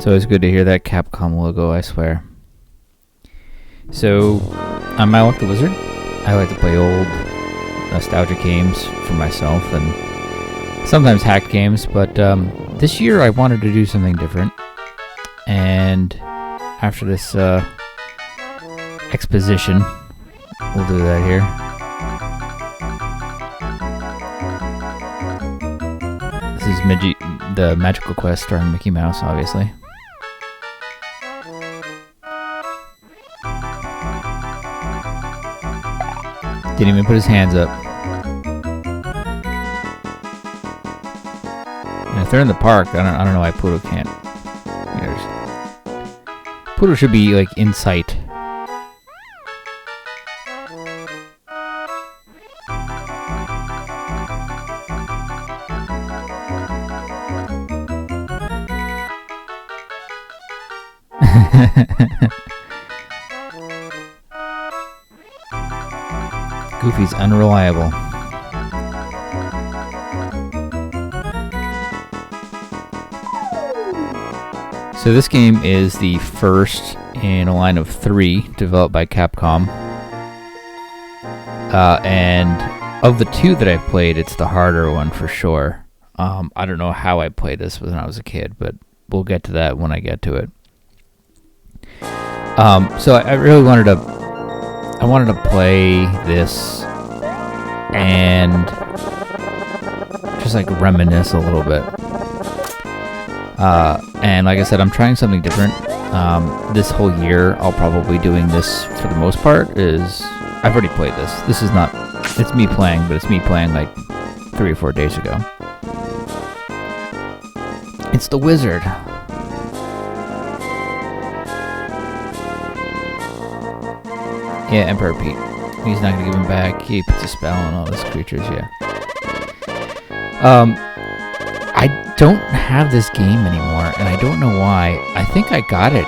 So it's good to hear that Capcom logo, I swear. So, I'm Mylocke the Wizard. I like to play old nostalgic games for myself and sometimes hacked games, but this year I wanted to do something different. And after this exposition, we'll do that here. This is the Magical Quest starring Mickey Mouse, obviously. Didn't even put his hands up. And if they're in the park, I don't know why Pluto can't. Pluto should be like in sight. Goofy's unreliable. So this game is the first in a line of 3 developed by Capcom. And of the 2 that I've played, it's the harder one for sure. I don't know how I played this when I was a kid, but we'll get to that when I get to it. So I really wanted to play this and just like reminisce a little bit. And like I said, I'm trying something different. This whole year, I'll probably be doing this for the most part. I've already played this. This is not, it's me playing, but it's me playing like 3 or 4 days ago. It's the Wizard. Yeah, Emperor Pete. He's not gonna give him back. He puts a spell on all his creatures, yeah. I don't have this game anymore, and I don't know why. I think I got it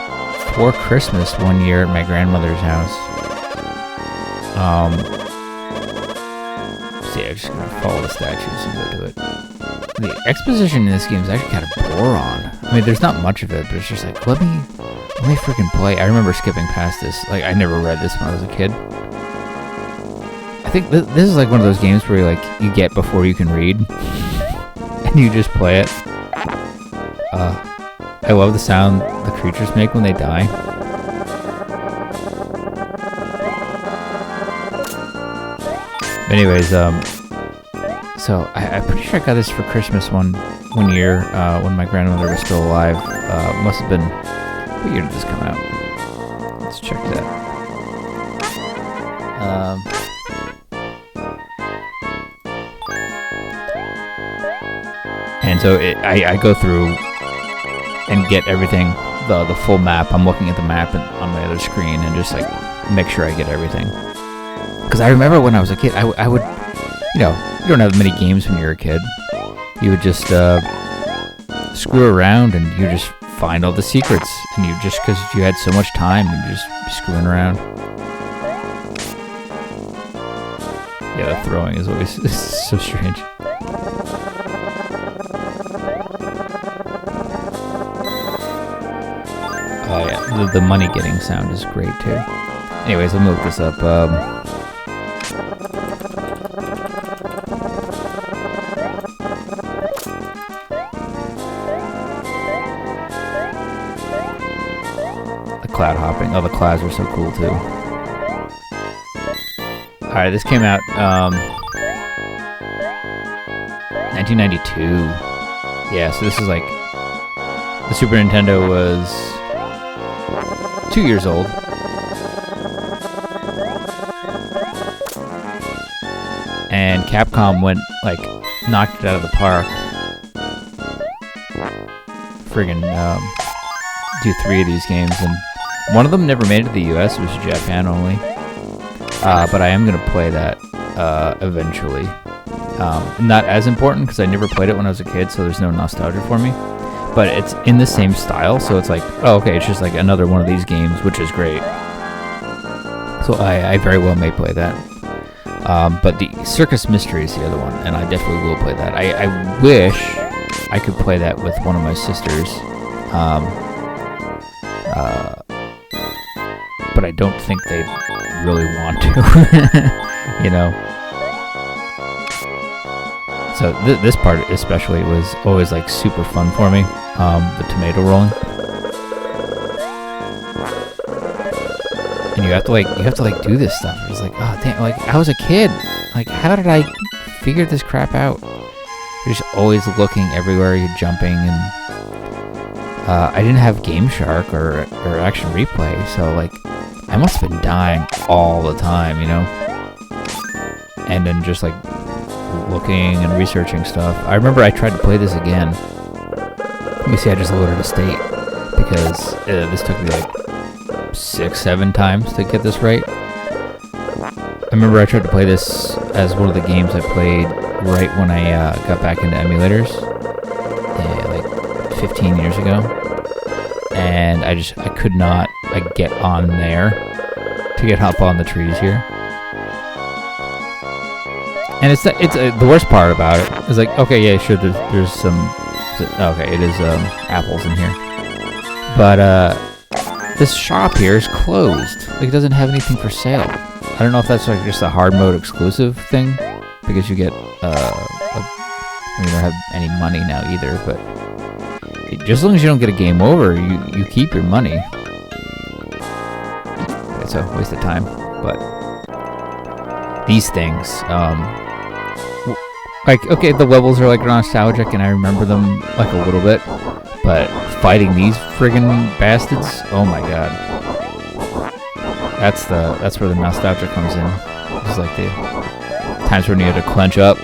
for Christmas one year at my grandmother's house. See, I'm just gonna follow the statues and go to it. The exposition in this game is actually kind of boring. I mean, there's not much of it, but it's just like, let me freaking play. I remember skipping past this. Like, I never read this when I was a kid. I think this is like one of those games where you get before you can read, and you just play it. I love the sound the creatures make when they die. Anyways, so I'm pretty sure I got this for Christmas one year when my grandmother was still alive. Must have been. What year did this come out? Let's check that. And so I go through and get everything, the full map. I'm looking at the map on my other screen and just like make sure I get everything. Because I remember when I was a kid, I would, you don't have many games when you're a kid. You would just screw around and you just find all the secrets, and you just, because you had so much time, you just be screwing around. Yeah, the throwing is always so strange. Oh yeah, the money getting sound is great too. Anyways, I'll move this up. Cloud hopping. Oh, the clouds are so cool too. Alright, this came out 1992. Yeah, so this is like the Super Nintendo was 2 years old. And Capcom knocked it out of the park. Friggin' do 3 of these games, and one of them never made it to the US, it was Japan only. But I am going to play that eventually. Not as important, because I never played it when I was a kid, so there's no nostalgia for me. But it's in the same style, so it's like, oh, okay, it's just like another one of these games, which is great. So I very well may play that. But the Circus Mystery is the other one, and I definitely will play that. I wish I could play that with one of my sisters. But I don't think they really want to, you know. So this part especially was always like super fun for me. The tomato rolling, and you have to like do this stuff. It's like, oh damn! Like I was a kid. Like how did I figure this crap out? You're just always looking everywhere. You're jumping, and I didn't have Game Shark or Action Replay, so like I must have been dying all the time, you know. And then just like looking and researching stuff. I remember I tried to play this again. You see, I just loaded a state because this took me like 6-7 times to get this right. I remember I tried to play this as one of the games I played right when I got back into emulators, like 15 years ago, and I could not get on there to get up on the trees here. And it's the worst part about it is like, okay, yeah, sure, there's some, okay, it is apples in here, but this shop here is closed. Like it doesn't have anything for sale. I don't know if that's like just a hard mode exclusive thing, because you get you don't have any money now either. But just as long as you don't get a game over, you keep your money. It's a waste of time, but these things, like, okay, the levels are like nostalgic and I remember them like a little bit, but fighting these friggin' bastards, oh my god. That's where the nostalgia comes in. It's like the times when you had to clench up.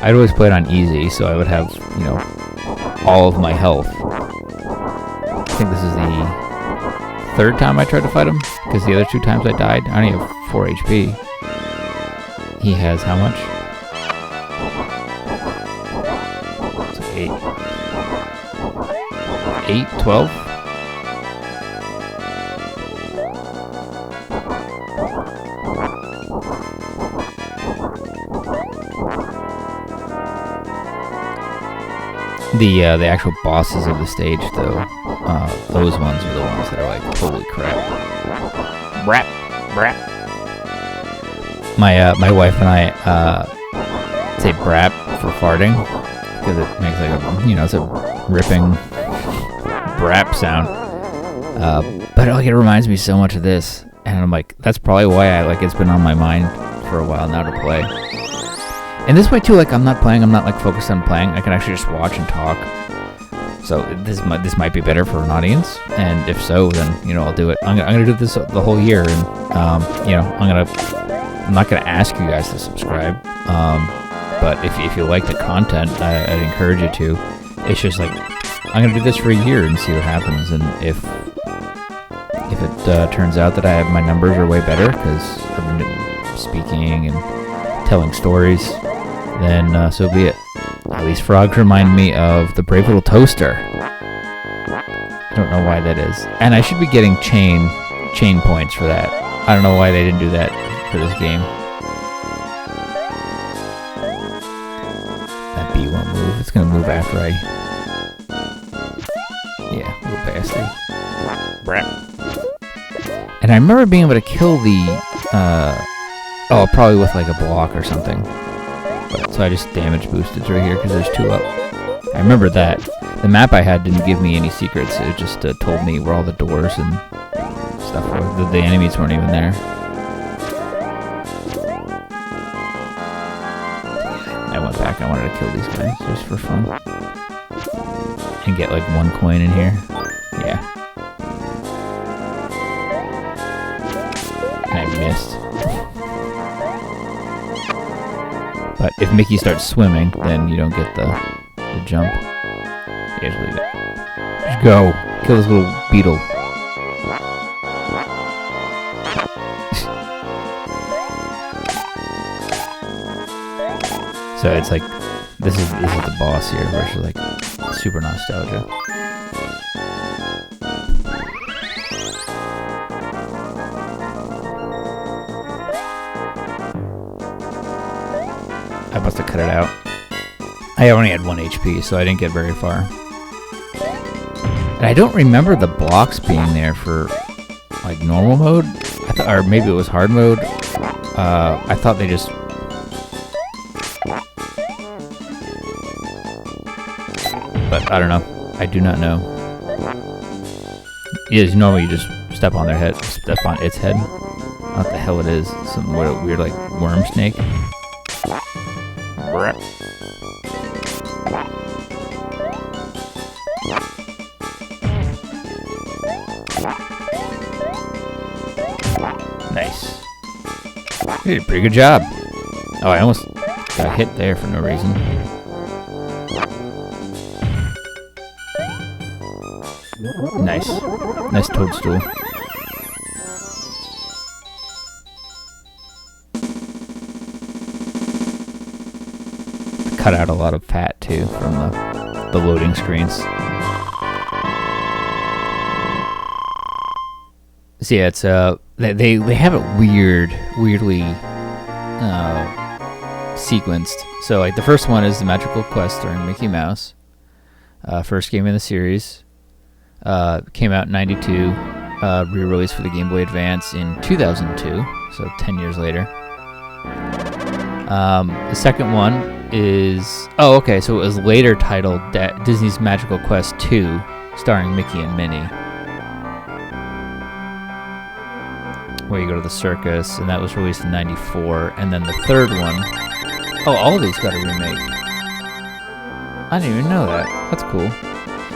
I'd always play it on easy, so I would have, you know, all of my health. I think this is the third time I tried to fight him, because the other 2 times I died. I only have 4 HP. He has how much? It's 8, 12? The actual bosses of the stage, though, those ones are the ones that are like, holy crap. Brap, brap. My wife and I say brap for farting, because it makes like a, you know, it's a ripping brap sound. But like it reminds me so much of this, and I'm like, that's probably why it's been on my mind for a while now to play. And this way too, like I'm not like focused on playing. I can actually just watch and talk. So this might be better for an audience, and if so, then you know I'll do it. I'm gonna do this the whole year, and you know I'm not gonna ask you guys to subscribe. But if you like the content, I'd encourage you to. It's just like I'm gonna do this for a year and see what happens, and if it turns out that my numbers are way better because I've been speaking and telling stories, then so be it. These frogs remind me of the Brave Little Toaster. I don't know why that is. And I should be getting chain points for that. I don't know why they didn't do that for this game. That bee won't move. It's gonna move after I... Yeah, little bastard. Brap. And I remember being able to kill the... oh, probably with like a block or something. But, so I just damage boosted right here because there's 2 up. I remember that. The map I had didn't give me any secrets. It just told me where all the doors and stuff were. The enemies weren't even there. I went back. I wanted to kill these guys just for fun. And get like 1 coin in here. Yeah. And I missed. But if Mickey starts swimming, then you don't get the jump. You just leave it. Just go. Kill this little beetle. So it's like, this is the boss here, where she's like super nostalgia. I must have cut it out. I only had 1 HP, so I didn't get very far. And I don't remember the blocks being there for like normal mode, or maybe it was hard mode. I thought they just. But I don't know. I do not know. Yeah, normally you just step on their head, step on its head. I don't know what the hell it is. Some weird like worm snake. Nice. You did a pretty good job. Oh, I almost got hit there for no reason. Nice. Nice toadstool. Cut out a lot of fat too from the loading screens. So yeah, it's they have it weirdly sequenced. So like the first one is the Magical Quest starring Mickey Mouse. First game in the series. Came out in '92. Re-released for the Game Boy Advance in 2002. So 10 years later. The second one is so it was later titled Disney's Magical Quest 2, starring Mickey and Minnie, where you go to the circus, and that was released in '94. And then the third one, all of these got a remake. I didn't even know that. That's cool.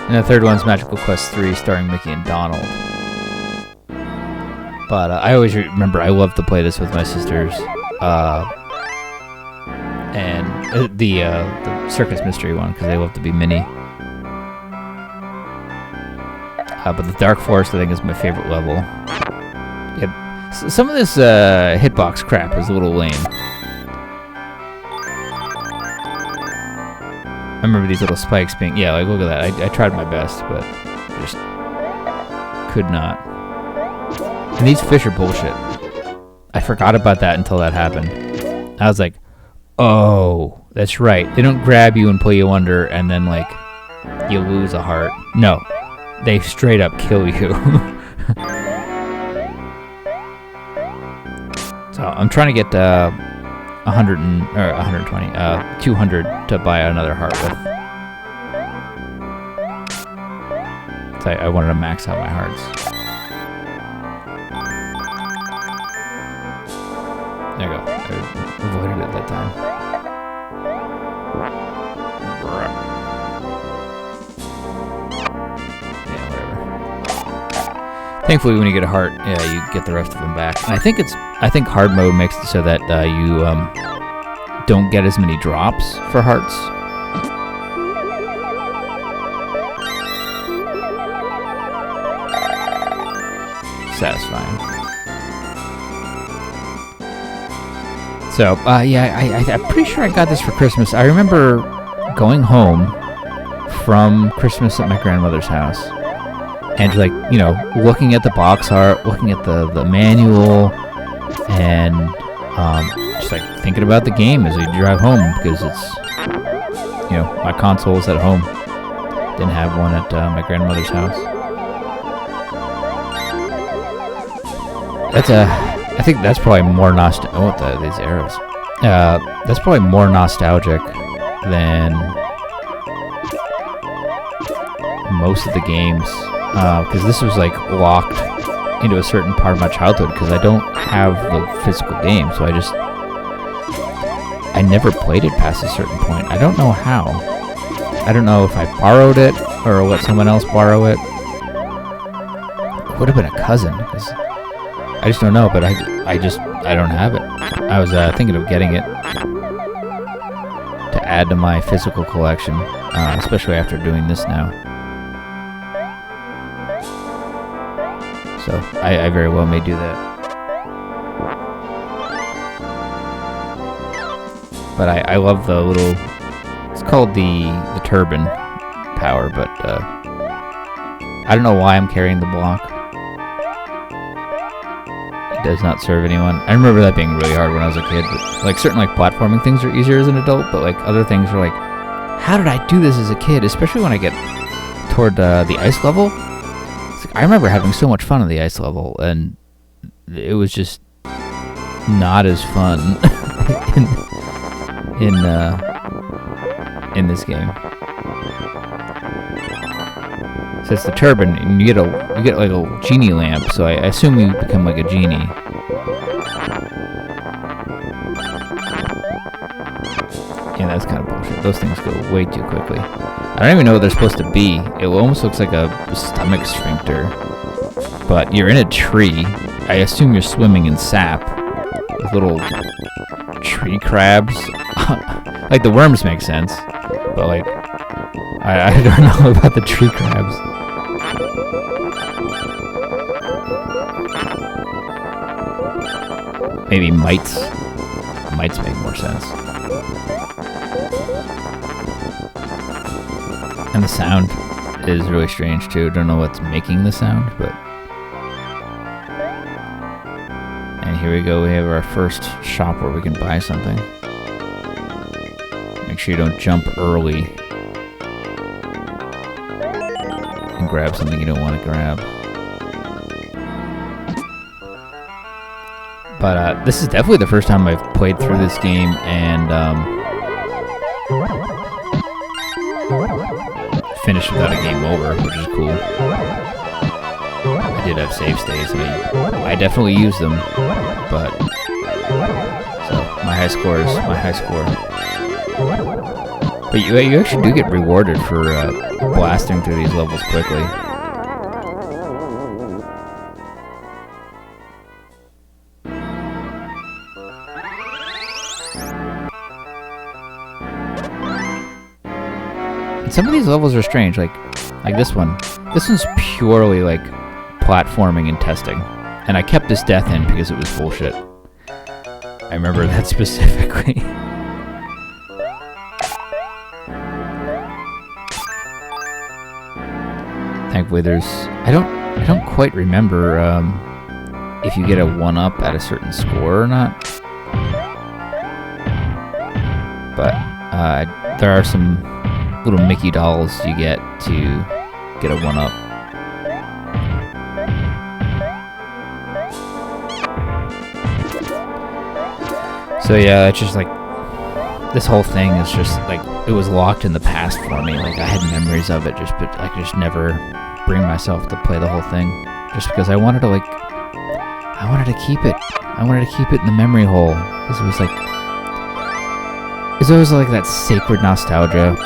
And the third one's Magical Quest 3, starring Mickey and Donald. But I always remember I loved to play this with my sisters. And the Circus Mystery one, because they love to be Minnie. But the Dark Forest, I think, is my favorite level. Yep. Some of this hitbox crap is a little lame. I remember these little spikes being... Yeah, like, look at that. I tried my best, but just could not. And these fish are bullshit. I forgot about that until that happened. I was like, oh, that's right. They don't grab you and pull you under and then, like, you lose a heart. No. They straight up kill you. So I'm trying to get 200 to buy another heart with. So I wanted to max out my hearts. There you go. I avoided it that time. Yeah, whatever. Thankfully, when you get a heart, you get the rest of them back. And I think hard mode makes it so that you don't get as many drops for hearts. Satisfying. So, I'm pretty sure I got this for Christmas. I remember going home from Christmas at my grandmother's house and just, like, looking at the box art, looking at the manual, and just like thinking about the game as we drive home, because it's, my console's at home. Didn't have one at my grandmother's house. I think that's probably more nostalgic. Oh, these arrows. That's probably more nostalgic than most of the games, because this was like locked into a certain part of my childhood, because I don't have the physical game, so I never played it past a certain point. I don't know how. I don't know if I borrowed it or let someone else borrow it. It would have been a cousin, because I just don't know, but I don't have it. I was thinking of getting it to add to my physical collection, especially after doing this now. So I very well may do that. But I love the little... It's called the turban power, but I don't know why I'm carrying the block. Does not serve anyone. I remember that being really hard when I was a kid. But, like, certain platforming things are easier as an adult, but other things are how did I do this as a kid? Especially when I get toward the ice level. I remember having so much fun on the ice level, and it was just not as fun in this game. So it's the turbine, and you get like a genie lamp. So I assume you become like a genie. Yeah, that's kind of bullshit. Those things go way too quickly. I don't even know what they're supposed to be. It almost looks like a stomach sphincter. But you're in a tree. I assume you're swimming in sap. With little tree crabs. Like, the worms make sense. But, like, I don't know about the tree crabs. Maybe mites. Mites make more sense. And the sound is really strange too. Don't know what's making the sound, but... And here we go, we have our first shop where we can buy something. Make sure you don't jump early and grab something you don't want to grab. But this is definitely the first time I've played through this game, and finished without a game over, which is cool. I did have save states, and I definitely used them, but so my high score is my high score. But you actually do get rewarded for blasting through these levels quickly. Some of these levels are strange, like this one. This one's purely like platforming and testing, and I kept this death in because it was bullshit. I remember that specifically. Thankfully, there's I don't quite remember if you get a 1-up at a certain score or not, but there are some little Mickey dolls you get to get a 1-up. So yeah, it's just like, this whole thing is just like, it was locked in the past for me. Like, I had memories of it, but I could just never bring myself to play the whole thing. Just because I wanted to keep it. I wanted to keep it in the memory hole. Because it was like, it's always like that sacred nostalgia.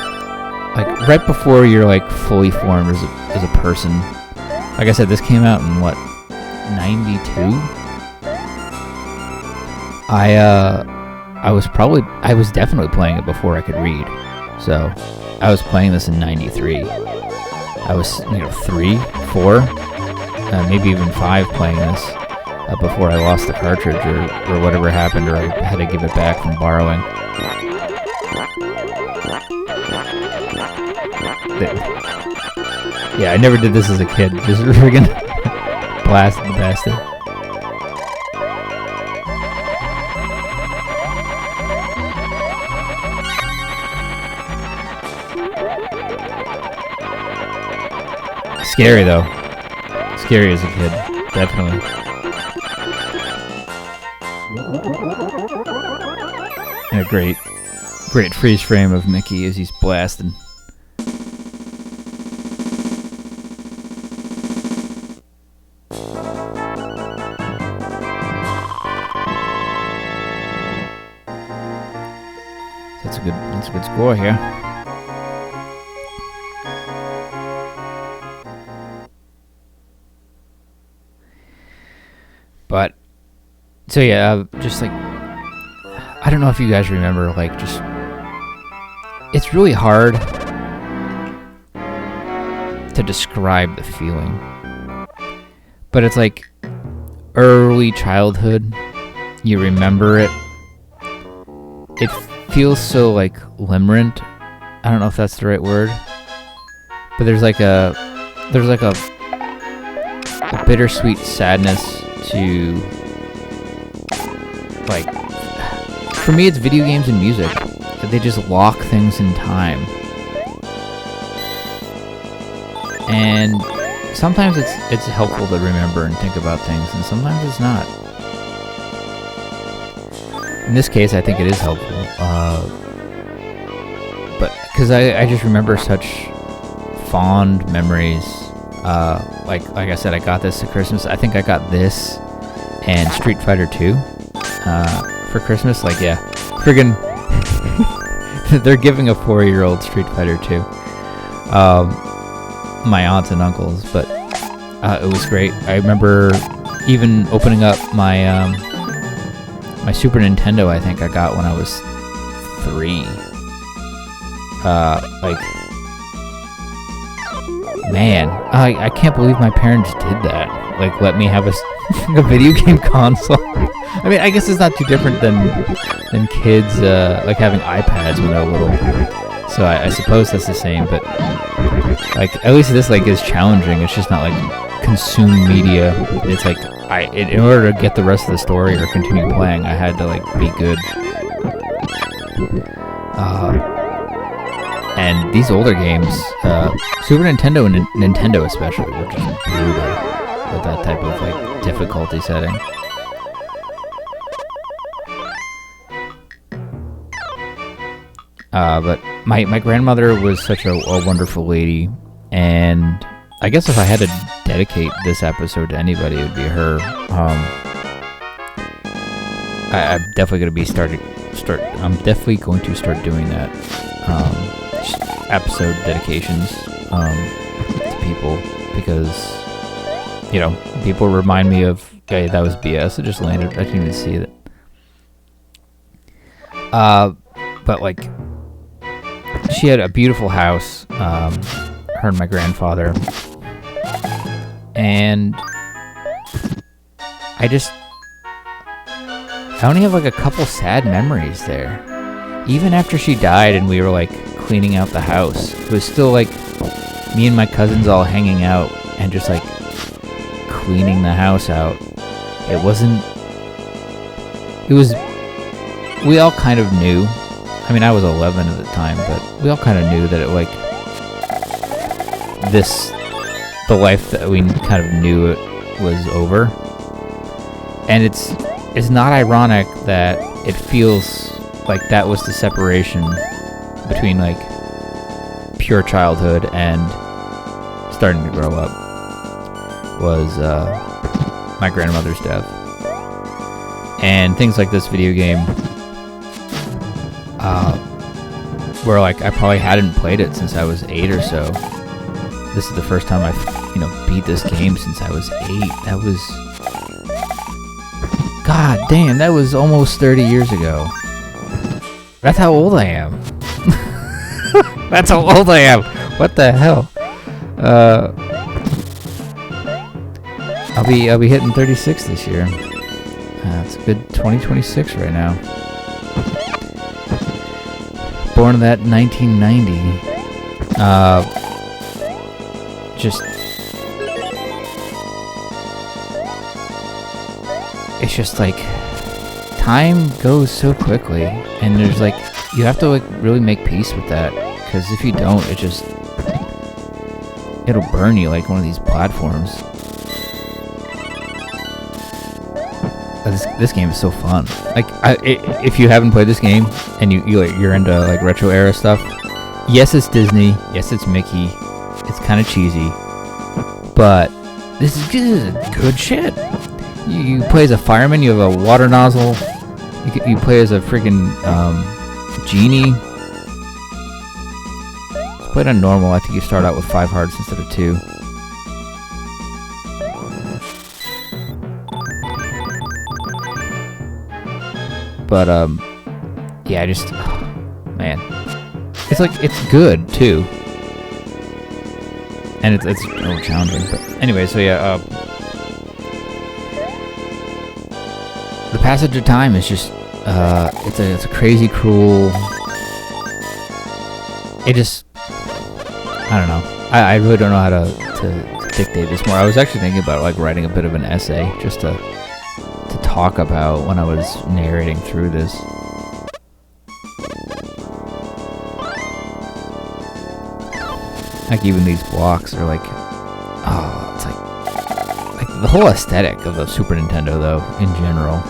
Like, right before you're, like, fully formed as a person. Like I said, this came out in, what, 92? I was definitely playing it before I could read. So, I was playing this in 93. I was, 3, 4, maybe even 5 playing this before I lost the cartridge or whatever happened, or I had to give it back from borrowing. Yeah, I never did this as a kid. Just friggin' blast the bastard. Scary though. Scary as a kid, definitely. And a great freeze frame of Mickey as he's blasting. That's a good score here. But so yeah, just like, I don't know if you guys remember, like, just, it's really hard to describe the feeling. But it's like early childhood, you remember it. It feels so like limerent. I don't know if that's the right word. But there's like a bittersweet sadness to, like, for me it's video games and music. They just lock things in time. And sometimes it's helpful to remember and think about things, and sometimes it's not. In this case, I think it is helpful, but because I just remember such fond memories. Like I said, I got this at Christmas. I think I got this and Street Fighter 2 for Christmas. Like, yeah, friggin' they're giving a 4-year-old Street Fighter 2. My aunts and uncles, but it was great. I remember even opening up my my Super Nintendo. I think I got when I was 3. Like, man, I can't believe my parents did that. Like, let me have a video game console. I mean, I guess it's not too different than kids like having iPads when they're little. So I suppose that's the same, but like at least this like is challenging. It's just not like consume media. It's like in order to get the rest of the story or continue playing, I had to like be good. And these older games, Super Nintendo and Nintendo especially, were just brutal with that type of like difficulty setting. But my grandmother was such a wonderful lady, and I guess if I had to dedicate this episode to anybody, it would be her. I'm definitely going to be I'm definitely going to start doing that. Episode dedications to people, because people remind me of, hey, that was BS. It just landed. I didn't even see it. But like, she had a beautiful house, her and my grandfather, and I only have like a couple sad memories there. Even after she died and we were like cleaning out the house, it was still like me and my cousins all hanging out and just like cleaning the house out. We all kind of knew. I mean, I was 11 at the time, but we all kind of knew that the life that we kind of knew it was over. And it's not ironic that it feels like that was the separation between like pure childhood and starting to grow up, was my grandmother's death. And things like this video game, where like I probably hadn't played it since I was 8 or so. This is the first time I've beat this game since I was 8. That was, god damn, that was almost 30 years ago. That's how old I am. That's how old I am. What the hell? I'll be hitting 36 this year. It's a good 2026 right now. Born in that 1990. It's just like time goes so quickly, and there's like, you have to like really make peace with that, because if you don't, it'll burn you like one of these platforms. This game is so fun. Like, if you haven't played this game and you're into like retro era stuff, yes, it's Disney, yes, it's Mickey, it's kind of cheesy, but this is good shit. You play as a fireman. You have a water nozzle. You play as a freaking genie. Play it on normal. I think you start out with 5 hearts instead of 2. But yeah, man, it's good too, and it's a little challenging. But anyway, so yeah, the passage of time is just it's a crazy, cruel. I don't know. I really don't know how to dictate this more. I was actually thinking about like writing a bit of an essay just to talk about when I was narrating through this. Like, even these blocks are like the whole aesthetic of the Super Nintendo, though, in general.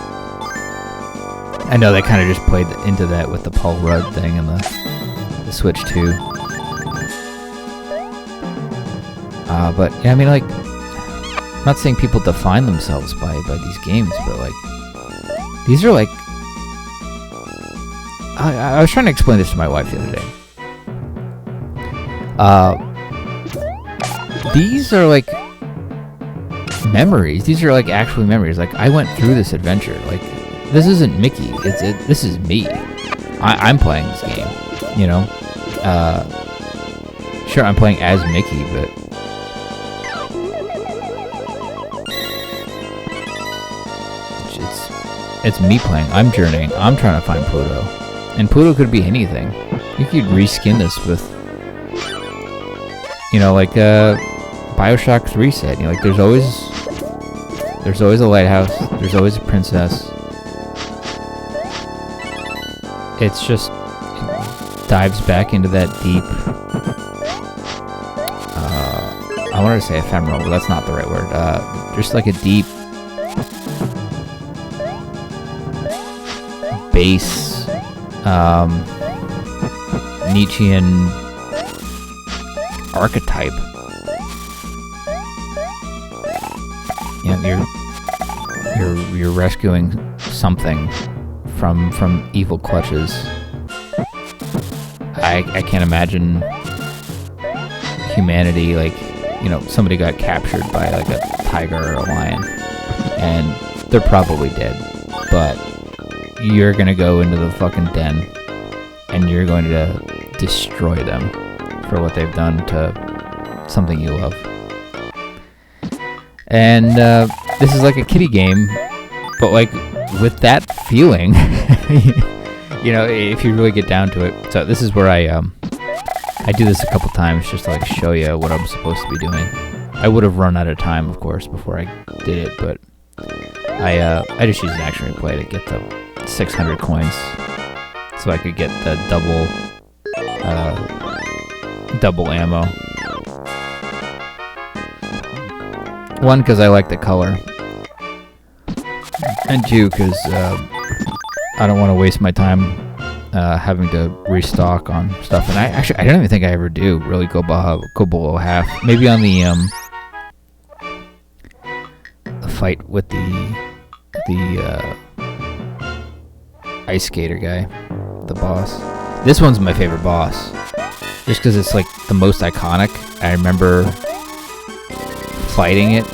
I know they kind of just played into that with the Paul Rudd thing and the Switch 2. But yeah, I mean, like, I'm not saying people define themselves by these games, but like, these are like, I was trying to explain this to my wife the other day. These are like memories. These are like actually memories. Like, I went through this adventure. Like, this isn't Mickey. This is me. I'm playing this game. You know. Sure, I'm playing as Mickey, but it's me playing. I'm journeying. I'm trying to find Pluto. And Pluto could be anything. You could reskin this with, you know, like Bioshock 3 said. You know, like there's always a lighthouse. There's always a princess. It's just, it dives back into that deep, I wanted to say ephemeral, but that's not the right word. Just like a deep base, Nietzschean archetype. You know, you're rescuing something from evil clutches. I can't imagine humanity, like, you know, somebody got captured by like a tiger or a lion, and they're probably dead, but you're gonna go into the fucking den and you're going to destroy them for what they've done to something you love. And this is like a kiddie game, but like with that feeling. You know, if you really get down to it. So this is where I do this a couple times just to like show you what I'm supposed to be doing. I would have run out of time, of course, before I did it, but I just used an action replay to get the 600 coins, so I could get the double ammo. One, because I like the color, and two, because I don't want to waste my time having to restock on stuff. And I don't even think I ever do really go below half. Maybe on the fight with the ice skater guy, the boss. This one's my favorite boss, just because it's like the most iconic. I remember fighting it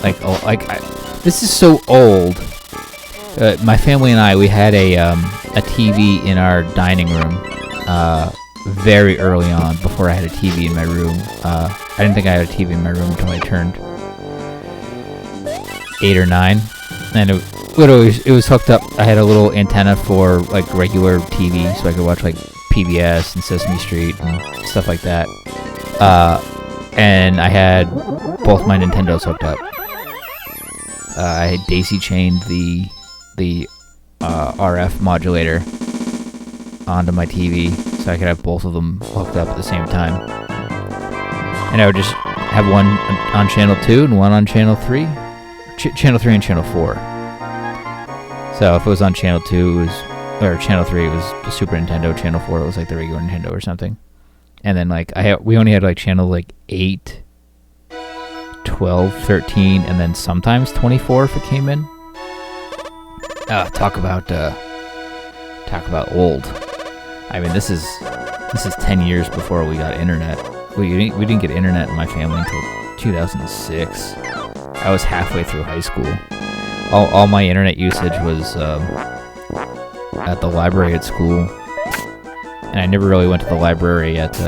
this is so old. My family and I, we had a TV in our dining room very early on, before I had a TV in my room. I didn't think I had a TV in my room until I turned 8 or 9, and it was hooked up. I had a little antenna for like regular TV, so I could watch like PBS and Sesame Street and stuff like that. And I had both my Nintendos hooked up. I had daisy chained the RF modulator onto my TV, so I could have both of them hooked up at the same time. And I would just have one on channel 2 and one on channel 3. Channel 3 and channel 4. So if it was on channel 2, channel 3, it was the Super Nintendo. Channel 4, it was like the regular Nintendo or something. And then like we only had like channel like 8, 12, 13, and then sometimes 24 if it came in. Talk about old. I mean, this is 10 years before we got internet. We didn't get internet in my family until 2006. I was halfway through high school. All my internet usage was at the library at school, and I never really went to the library at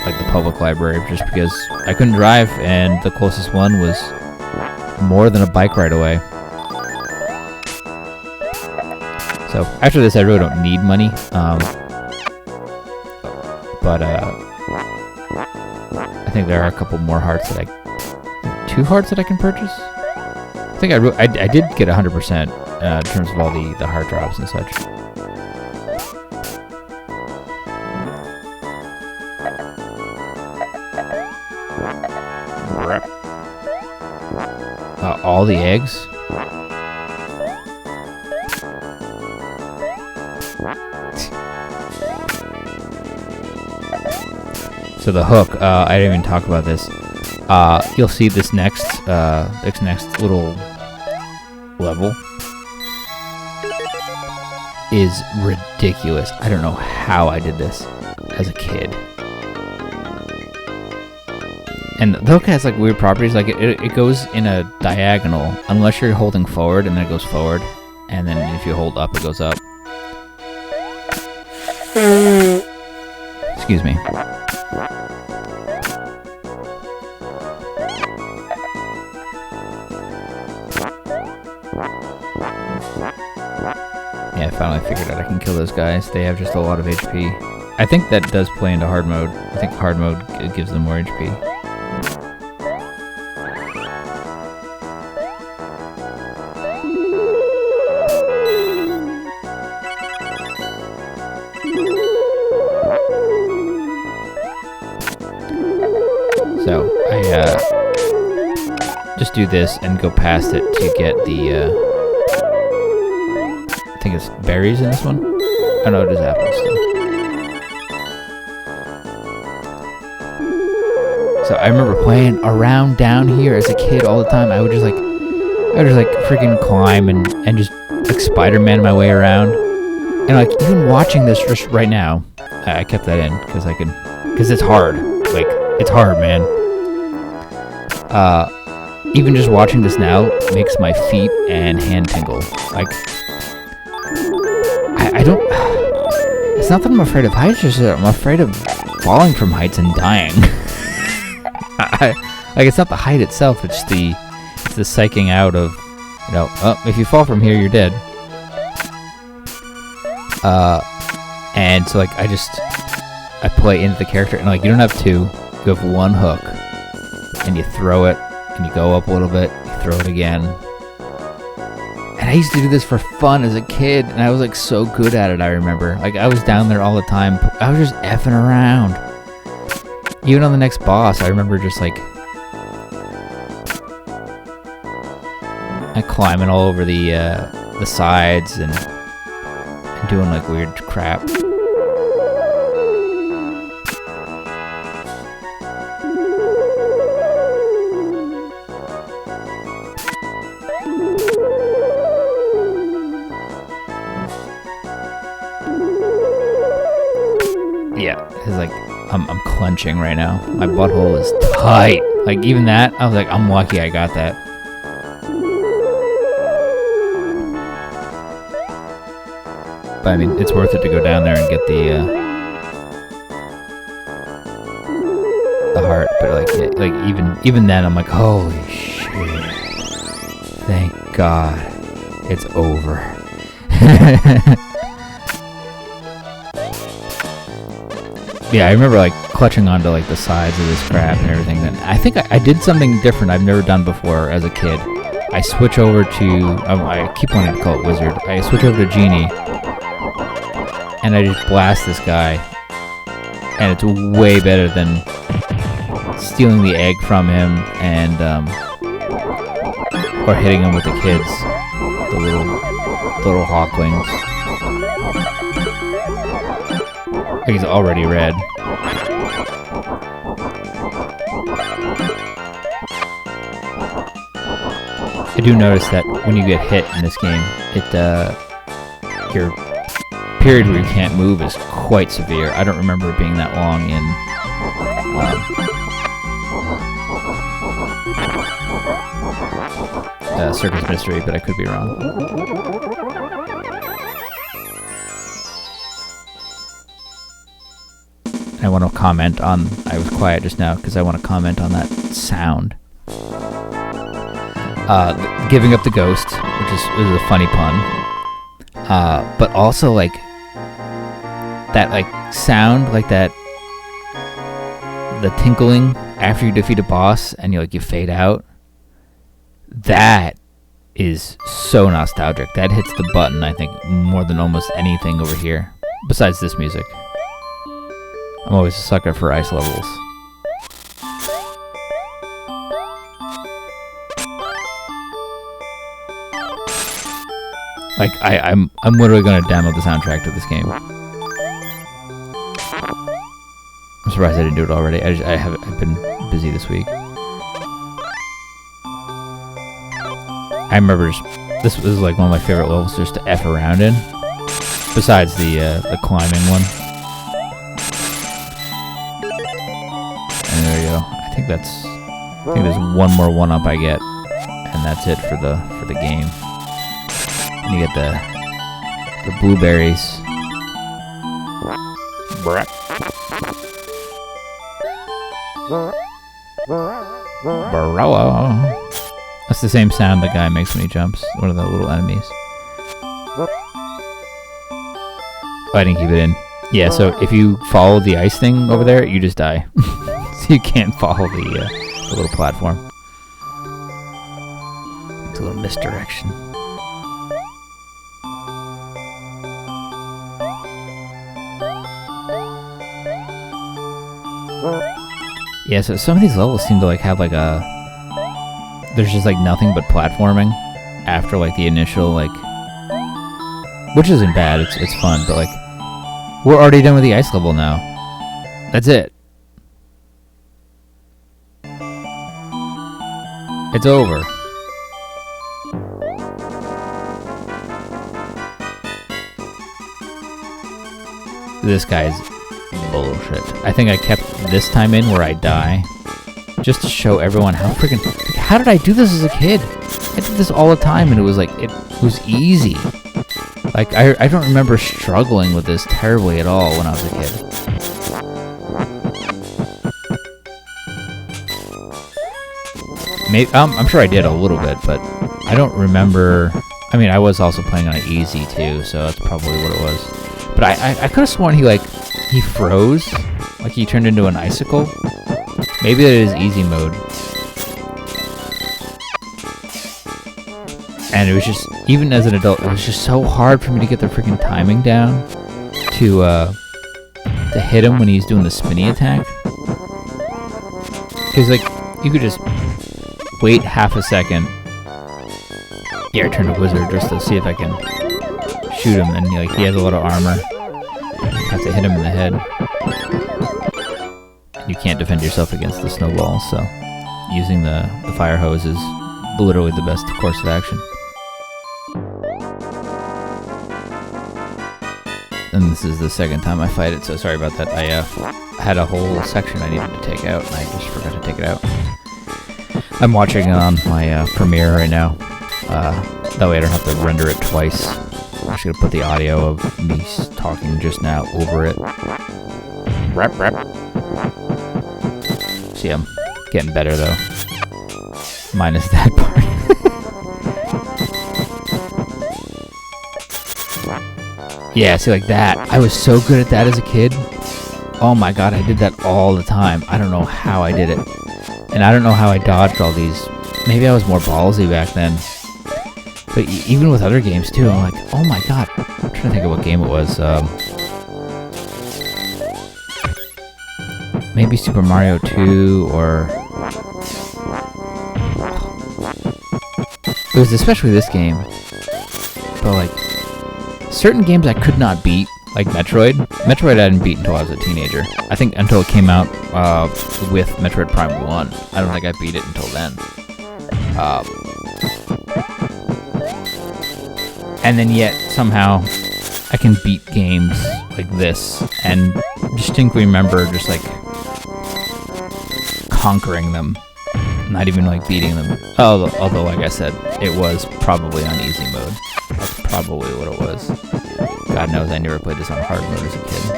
like the public library, just because I couldn't drive, and the closest one was more than a bike ride away. So after this, I really don't need money, but I think there are a couple more hearts that 2 hearts that I can purchase. I think I did get 100% in terms of all the heart drops and such. Oh, all the eggs. So the hook, I didn't even talk about this. You'll see this next little level is ridiculous. I don't know how I did this as a kid. And the hook has like weird properties. Like it goes in a diagonal unless you're holding forward, and then it goes forward, and then if you hold up, it goes up. Excuse me. Yeah, I finally figured out I can kill those guys. They have just a lot of HP. I think that does play into hard mode. I think hard mode gives them more HP. So, I just do this and go past it to get the, I think it's berries in this one? Oh no, it is apples still. So I remember playing around down here as a kid all the time. I would just freaking climb and just like Spider-Man my way around. And like even watching this just right now, I kept that in because it's hard. Like, it's hard, man. Even just watching this now makes my feet and hand tingle. Like, I don't... It's not that I'm afraid of heights, just that I'm afraid of falling from heights and dying. Like, it's not the height itself, it's the psyching out of, you know, oh, if you fall from here, you're dead. And so, like, I play into the character, and, like, you don't have two. You have one hook, and you throw it, and you go up a little bit, you throw it again. And I used to do this for fun as a kid, and I was like so good at it, I remember. Like, I was down there all the time. I was just effing around. Even on the next boss, I remember just like climbing all over the sides and doing like weird crap. Yeah, it's like I'm clenching right now. My butthole is tight. Like even that, I was like, I'm lucky I got that. But I mean, it's worth it to go down there and get the heart. But like even then, I'm like, holy shit! Thank God, it's over. Yeah, I remember like clutching onto like the sides of this crap and everything. And I think I did something different I've never done before as a kid. I switch over to I keep wanting to call it wizard. I switch over to genie, and I just blast this guy, and it's way better than stealing the egg from him and or hitting him with the kids, the little hawklings. He's already red. I do notice that when you get hit in this game, your period where you can't move is quite severe. I don't remember it being that long in Circus Mystery, but I could be wrong. I want to comment on, I was quiet just now because I want to comment on that sound. Giving up the ghost, which is a funny pun. But also like that like sound, like that, the tinkling after you defeat a boss and you fade out. That is so nostalgic. That hits the button, I think, more than almost anything over here, besides this music. I'm always a sucker for ice levels. Like, I'm literally gonna download the soundtrack to this game. I'm surprised I didn't do it already. I've been busy this week. I remember this was like one of my favorite levels just to F around in. Besides the climbing one. And there you go. I think there's one more one-up I get, and that's it for the game. And you get the blueberries. Barella. That's the same sound the guy makes when he jumps. One of the little enemies. Oh, I didn't keep it in. Yeah, so if you follow the ice thing over there, you just die. So you can't follow the little platform. It's a little misdirection. Yeah, so some of these levels seem to like have like a... There's just like nothing but platforming after like the initial like... Which isn't bad, it's fun, but like... We're already done with the ice level now. That's it. It's over. This guy's bullshit. I think I kept this time in where I die. Just to show everyone how freaking... Like, how did I do this as a kid? I did this all the time and it was like... It was easy. Like, I don't remember struggling with this terribly at all when I was a kid. Maybe, I'm sure I did a little bit, but I don't remember... I mean, I was also playing on easy too, so that's probably what it was. But I could have sworn he froze. Like he turned into an icicle. Maybe that is easy mode. And it was just, even as an adult, it was just so hard for me to get the freaking timing down to hit him when he's doing the spinny attack. Because, like, you could just wait half a second. Yeah, I turned to wizard just to see if I can shoot him. And, like, he has a lot of armor. You have to hit him in the head. You can't defend yourself against the snowballs, so using the fire hose is literally the best course of action. And this is the second time I fight it, so sorry about that. I had a whole section I needed to take out, and I just forgot to take it out. I'm watching it on my Premiere right now. That way I don't have to render it twice. I'm just going to put the audio of me talking just now over it. Rap. See, I'm getting better, though. Minus that part. Yeah, see, like that. I was so good at that as a kid. Oh my god, I did that all the time. I don't know how I did it. And I don't know how I dodged all these. Maybe I was more ballsy back then. But even with other games, too, I'm like, oh my god. I'm trying to think of what game it was. Maybe Super Mario 2, or... It was especially this game. But, like... Certain games I could not beat, like Metroid. Metroid I didn't beat until I was a teenager. I think until it came out with Metroid Prime 1. I don't think I beat it until then. And then yet, somehow, I can beat games like this, and distinctly remember just, like, conquering them. Not even, like, beating them. Although, like I said, it was probably on easy mode. That's probably what it was. God knows I never played this on hard mode as a kid.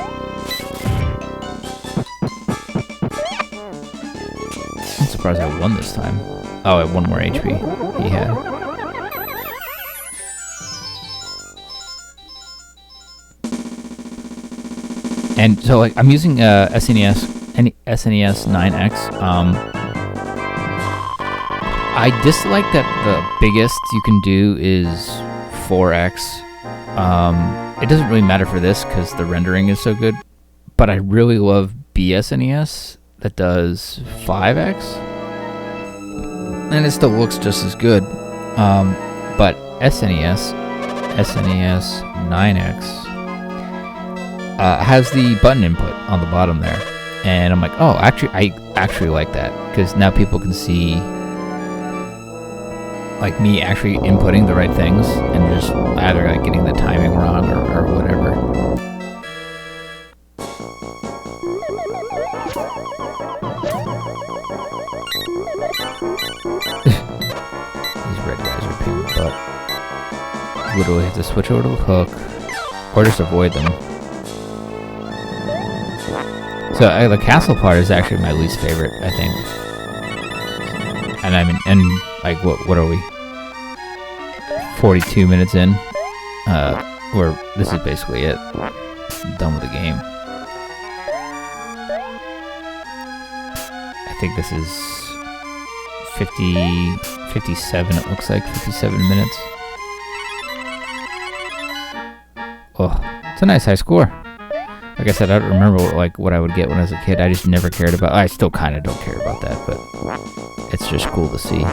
I'm surprised I won this time. Oh, I had 1 more HP. He had. And so, like, I'm using SNES 9X. I dislike that the biggest you can do is 4X. It doesn't really matter for this because the rendering is so good, but I really love BSNES that does 5X, and it still looks just as good. But SNES SNES 9X has the button input on the bottom there, and I'm like, oh, actually, I actually like that, because now people can see like me actually inputting the right things and just either like getting the timing wrong or whatever. These red guys are pain in the butt. Literally have to switch over to the hook or just avoid them. So the castle part is actually my least favorite, I think. And I mean, and like what are we? 42 minutes in, where this is basically it. I'm done with the game. I think this is 57, it looks like, 57 minutes. Oh, it's a nice high score. Like I said, I don't remember what I would get when I was a kid. I just never cared about, I still kind of don't care about that, but it's just cool to see.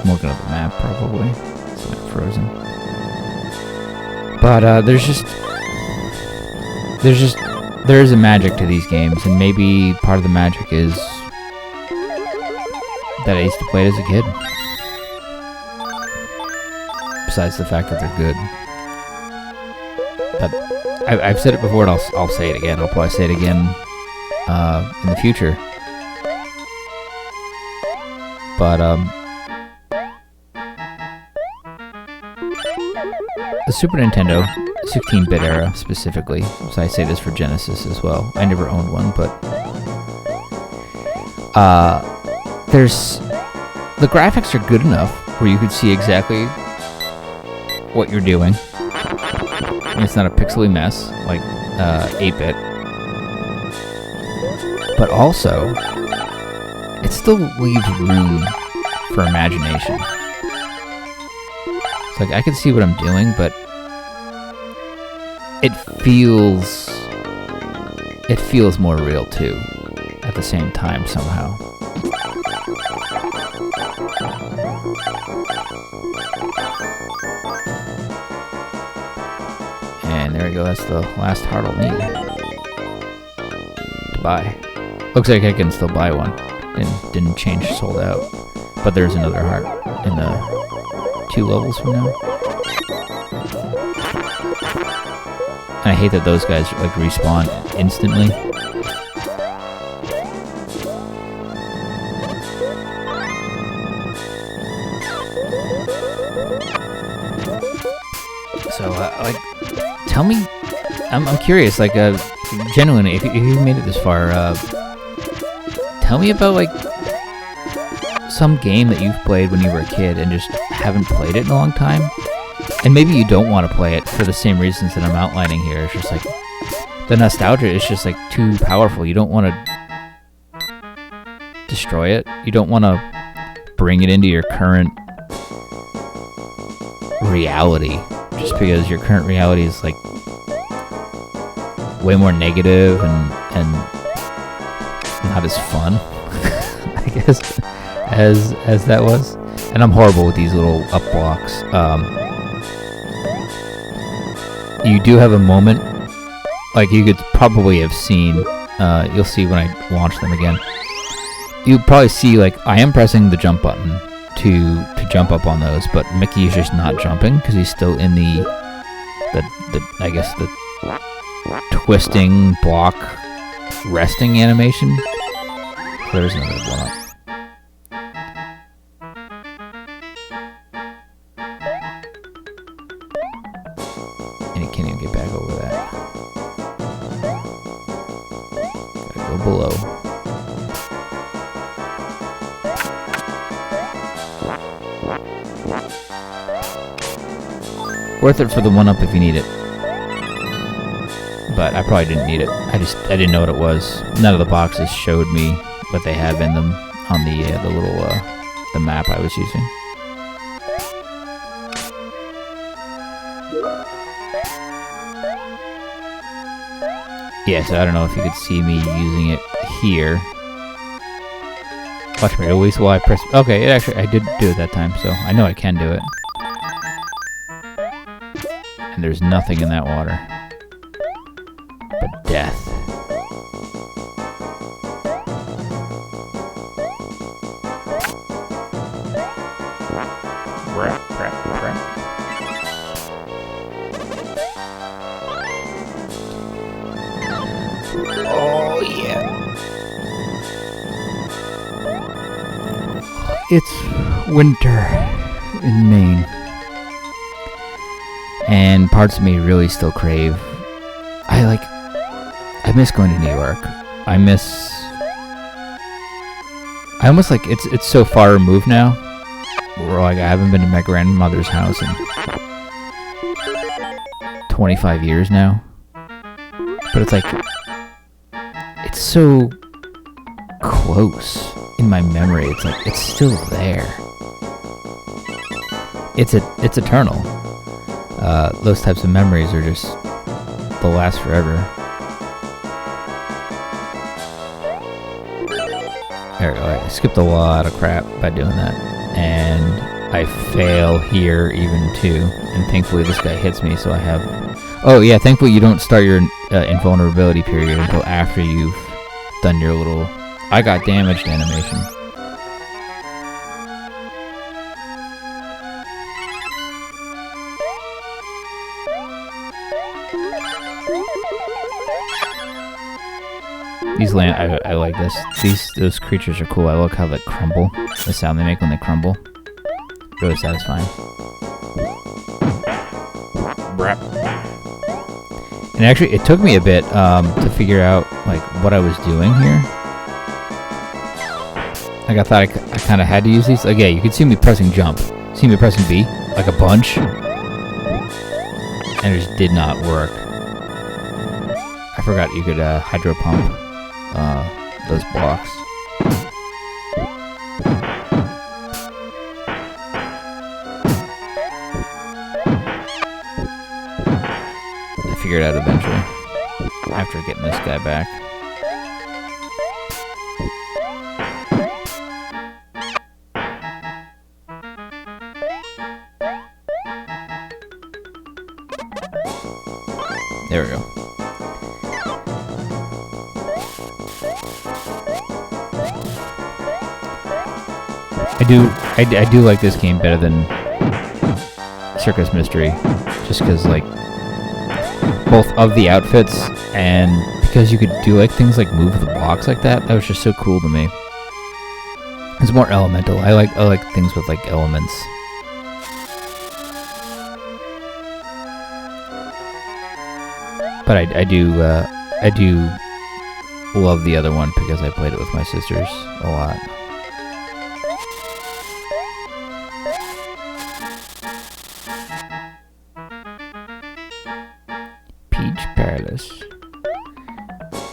I'm looking at the map, probably. It's like frozen. But there is a magic to these games, and maybe part of the magic is that I used to play it as a kid. Besides the fact that they're good. But I've said it before, and I'll say it again. I'll probably say it again in the future. But the Super Nintendo 16-bit era specifically, so I say this for Genesis as well. I never owned one, but the graphics are good enough where you could see exactly what you're doing. And it's not a pixely mess like 8-bit, but also it still leaves room for imagination. It's like I can see what I'm doing, but it feels more real too at the same time somehow. And there we go, that's the last heart I'll need to buy. Looks like I can still buy one. Didn't change sold out. But there's another heart in the 2 levels from now. And I hate that those guys like respawn instantly. So, like, tell me, I'm curious, like, genuinely, if you made it this far, tell me about, like, some game that you've played when you were a kid and just haven't played it in a long time. And maybe you don't want to play it for the same reasons that I'm outlining here. It's just, like, the nostalgia is just, like, too powerful. You don't want to destroy it. You don't want to bring it into your current reality. Just because your current reality is like way more negative and not as fun, I guess, as that was. And I'm horrible with these little up blocks. You do have a moment, like you could probably have seen. You'll see when I launch them again. You'll probably see like I am pressing the jump button to jump up on those, but Mickey is just not jumping because he's still in the I guess the twisting block resting animation. There's another one up. And he can't even get back over that. Gotta go below. Worth it for the 1-up if you need it. But I probably didn't need it. I didn't know what it was. None of the boxes showed me what they have in them on the little the map I was using. Yeah, so I don't know if you could see me using it here. Watch me release while I press... Okay, it actually... I did do it that time, so I know I can do it. And there's nothing in that water. But death. Oh, yeah. It's winter in Maine. And parts of me really still crave... I miss going to New York. I almost like it's so far removed now. Where like I haven't been to my grandmother's house in 25 years now. But it's like it's so close in my memory. It's like it's still there. It's eternal. Those types of memories are just they'll last forever. There we go. I skipped a lot of crap by doing that. And I fail here even too. And thankfully this guy hits me, so I have... Oh yeah, thankfully you don't start your invulnerability period until after you've done your little I got damaged animation. These I like this. Those creatures are cool. I like how they crumble. The sound they make when they crumble. Really satisfying. And actually, it took me a bit to figure out like what I was doing here. Like I thought I kind of had to use these. Like yeah, you can see me pressing jump. See me pressing B like a bunch, and it just did not work. I forgot you could hydro pump those blocks. I figured it out eventually after getting this guy back. There we go. I do like this game better than Circus Mystery, just because like both of the outfits and because you could do like things like move the blocks like that. That was just so cool to me. It's more elemental. I like things with like elements. But I do love the other one because I played it with my sisters a lot.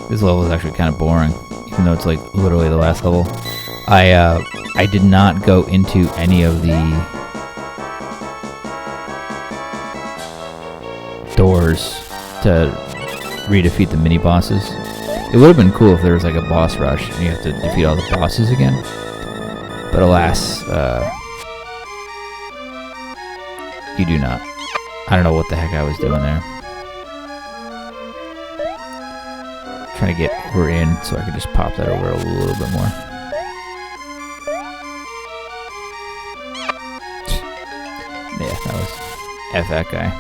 This level is actually kind of boring, even though it's like literally the last level. I did not go into any of the doors to redefeat the mini bosses. It would have been cool if there was like a boss rush and you have to defeat all the bosses again. But alas, you do not. I don't know what the heck I was doing there. Trying to get her in so I could just pop that over a little bit more. Yeah, that was F that guy.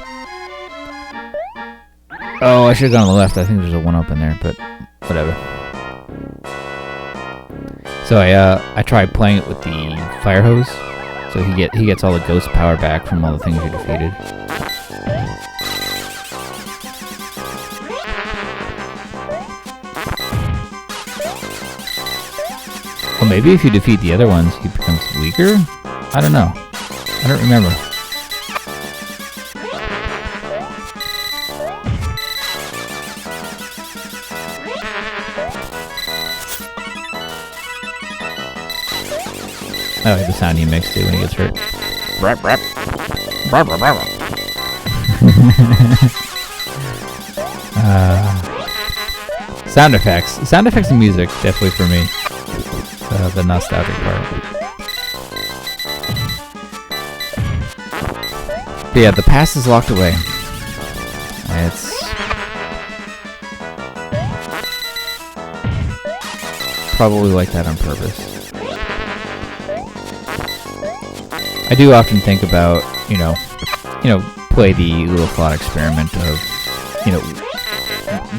Oh, I should have gone on the left. I think there's a one-up in there, but whatever. So I tried playing it with the fire hose, so he gets all the ghost power back from all the things you defeated. Well, maybe if you defeat the other ones, he becomes weaker? I don't know. I don't remember. I like the sound he makes too when he gets hurt. Brap, brap. Brap, brap, brap. Sound effects and music, definitely for me. The nostalgic part. But yeah, the past is locked away. It's probably like that on purpose. I do often think about, play the little thought experiment of,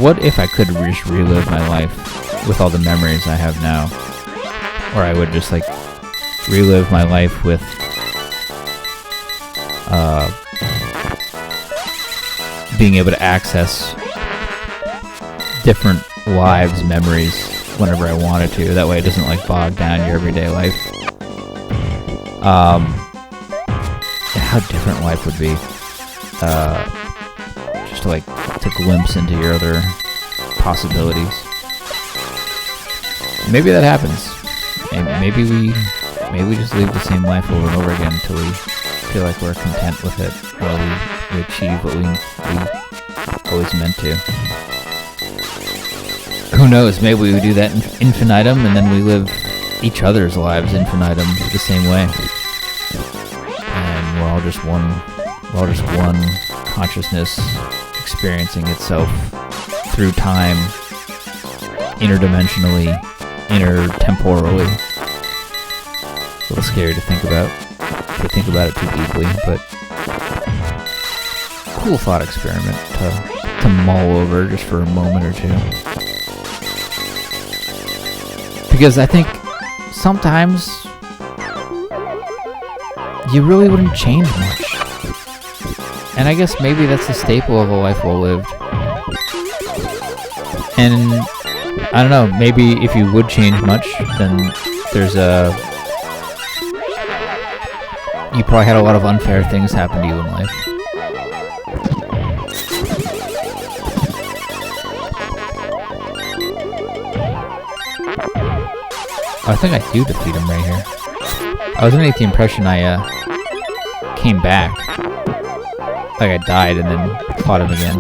what if I could just relive my life with all the memories I have now? Or I would just, relive my life with, being able to access different lives, memories, whenever I wanted to. That way it doesn't, bog down your everyday life. How different life would be. Just to glimpse into your other possibilities. Maybe that happens. And maybe we just live the same life over and over again until we feel like we're content with it, or we achieve what we always meant to. Who knows? Maybe we do that infinitum, and then we live each other's lives infinitum the same way. And we're all just one consciousness experiencing itself through time, interdimensionally, intertemporally. A little scary to think about, if you think about it too deeply, but cool thought experiment to mull over just for a moment or two. Because I think sometimes you really wouldn't change much. And I guess maybe that's the staple of a life well lived. And I don't know, maybe if you would change much, then there's you probably had a lot of unfair things happen to you in life. I think I do defeat him right here. I was underneath the impression I came back. Like I died and then fought him again.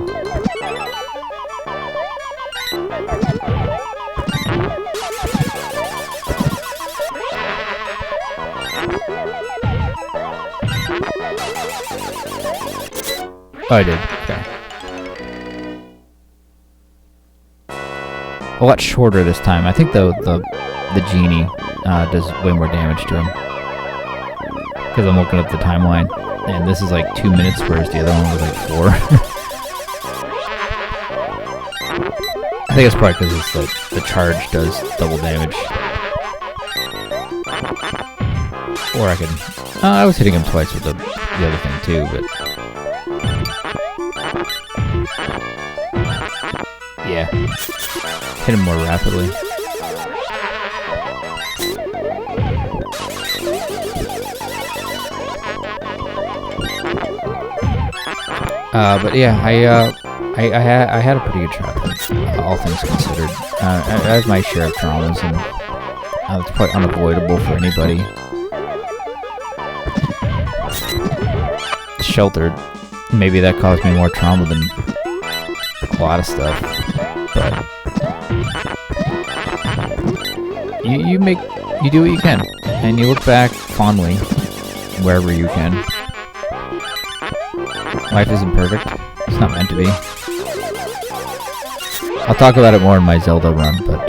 Oh, I did. Okay. A lot shorter this time. I think the genie does way more damage to him. Because I'm looking at the timeline. And this is 2 minutes, whereas the other one was 4. I think it's probably because it's the charge does double damage. Or I could... I was hitting him twice with the other thing too, but... Yeah. Hit him more rapidly. But yeah, I had a pretty good childhood, all things considered. I have my share of traumas, and it's probably unavoidable for anybody. Sheltered. Maybe that caused me more trauma than a lot of stuff, but you do what you can, and you look back fondly wherever you can. Life isn't perfect. It's not meant to be. I'll talk about it more in my Zelda run, but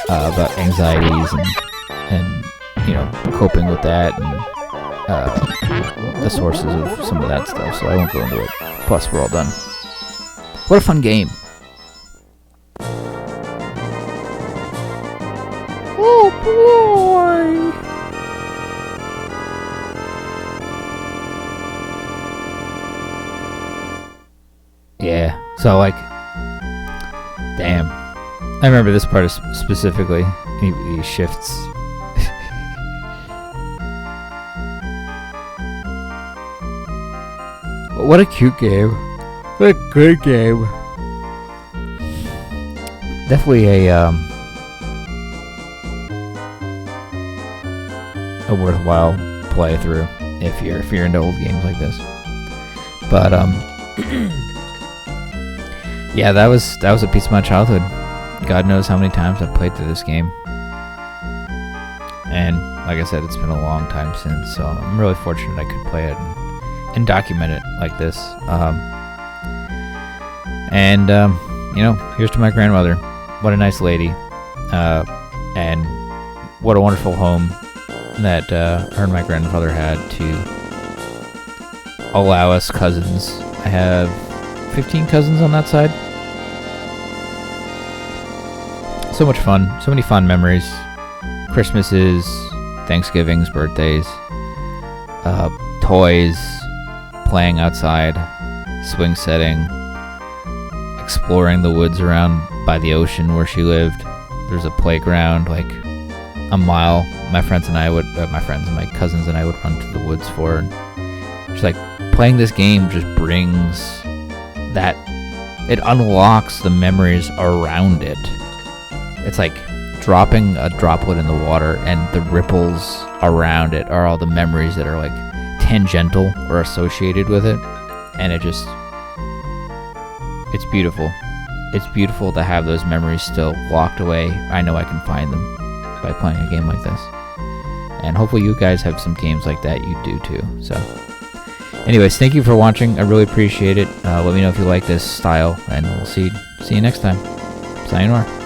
about anxieties and coping with that and the sources of some of that stuff. So I won't go into it. Plus, we're all done. What a fun game! Oh boy! Yeah, so damn. I remember this part specifically. He shifts. What a cute game. What a good game. Definitely a worthwhile playthrough if you're into old games like this. But Yeah, that was a piece of my childhood. God knows how many times I've played through this game. And like I said, it's been a long time since, so I'm really fortunate I could play it and document it like this. You know, here's to my grandmother. What a nice lady. And what a wonderful home that her and my grandfather had to allow us cousins. I have 15 cousins on that side. So much fun. So many fond memories. Christmases, Thanksgivings, birthdays, toys, playing outside, swing setting, exploring the woods around by the ocean where she lived. There's a playground like a mile. My cousins and I would run to the woods for. And just like playing this game just brings that, it unlocks the memories around it. It's like dropping a droplet in the water, and the ripples around it are all the memories that are like tangential or associated with it. And it's beautiful. It's beautiful to have those memories still locked away. I know I can find them by playing a game like this. And hopefully you guys have some games like that you do too. So anyways, thank you for watching. I really appreciate it. Let me know if you like this style, and we'll see you next time. Sayonara.